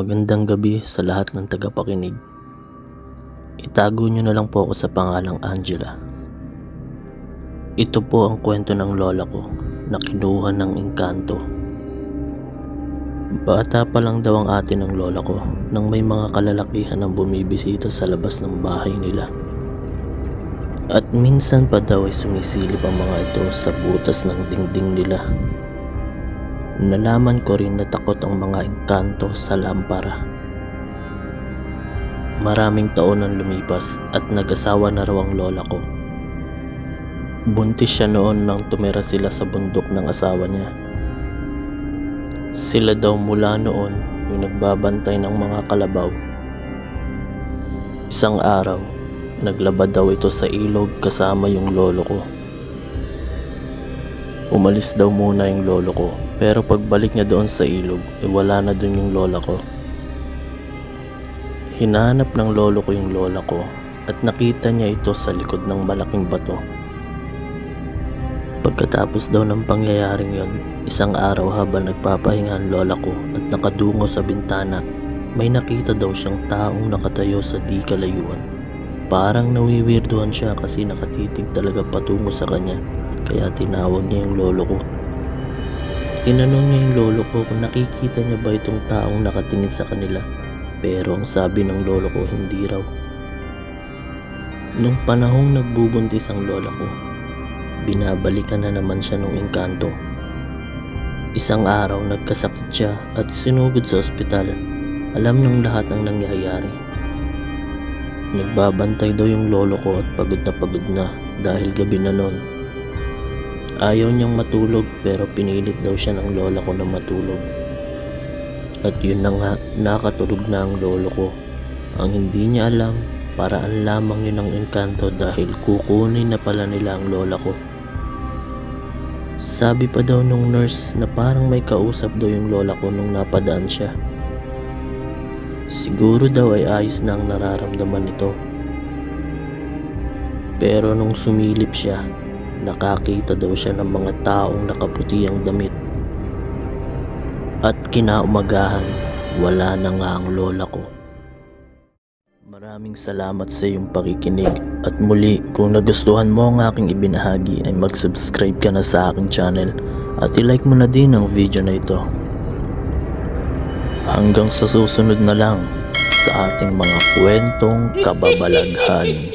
Magandang gabi sa lahat ng tagapakinig. Itago niyo na lang po ako sa pangalang Angela. Ito po ang kwento ng lola ko na kinuha ng engkanto. Bata pa lang daw ang ate ng lola ko nang may mga kalalakihan ang bumibisita sa labas ng bahay nila. At minsan pa daw ay sumisilip ang mga ito sa butas ng dingding nila. Nalaman ko rin na takot ang mga engkanto sa lampara. Maraming taon ang lumipas at nag-asawa na raw ang lola ko. Buntis siya noon nang tumira sila sa bundok ng asawa niya. Sila daw mula noon yung nagbabantay ng mga kalabaw. Isang araw, naglaba daw ito sa ilog kasama yung lolo ko. Umalis daw muna yung lolo ko, pero pagbalik niya doon sa ilog, wala na doon yung lola ko. Hinahanap ng lolo ko yung lola ko at nakita niya ito sa likod ng malaking bato. Pagkatapos daw ng pangyayaring yon, isang araw habang nagpapahinga ang lola ko at nakadungo sa bintana, may nakita daw siyang taong nakatayo sa di kalayuan. Parang nawiwirduhan siya kasi nakatitig talaga patungo sa kanya, kaya tinawag niya yung lolo ko. Tinanong niya yung lolo ko kung nakikita niya ba itong taong nakatingin sa kanila, pero ang sabi ng lolo ko hindi raw. Nung panahong nagbubuntis ang lola ko, binabalikan na naman siya ng engkanto. Isang araw nagkasakit siya at sinugod sa ospital. Alam ng lahat ng nangyayari. Nagbabantay daw yung lolo ko at pagod na dahil gabi na noon. Ayaw niyang matulog pero pinilit daw siya ng lola ko na matulog. At yun na nga, nakatulog na ang lolo ko. Ang hindi niya alam, paraan lamang yun ng engkanto dahil kukunin na pala nila ang lola ko. Sabi pa daw nung nurse na parang may kausap daw yung lola ko nung napadaan siya. Siguro daw ay ayos na ang nararamdaman nito. Pero nung sumilip siya, nakakita daw siya ng mga taong nakaputi ang damit. At kinaumagahan, wala na nga ang lola ko. Maraming salamat sa iyong pakikinig. At muli, kung nagustuhan mo ang aking ibinahagi ay mag-subscribe ka na sa aking channel at i-like mo na din ang video na ito. Hanggang sa susunod na lang sa ating mga kwentong kababalaghan.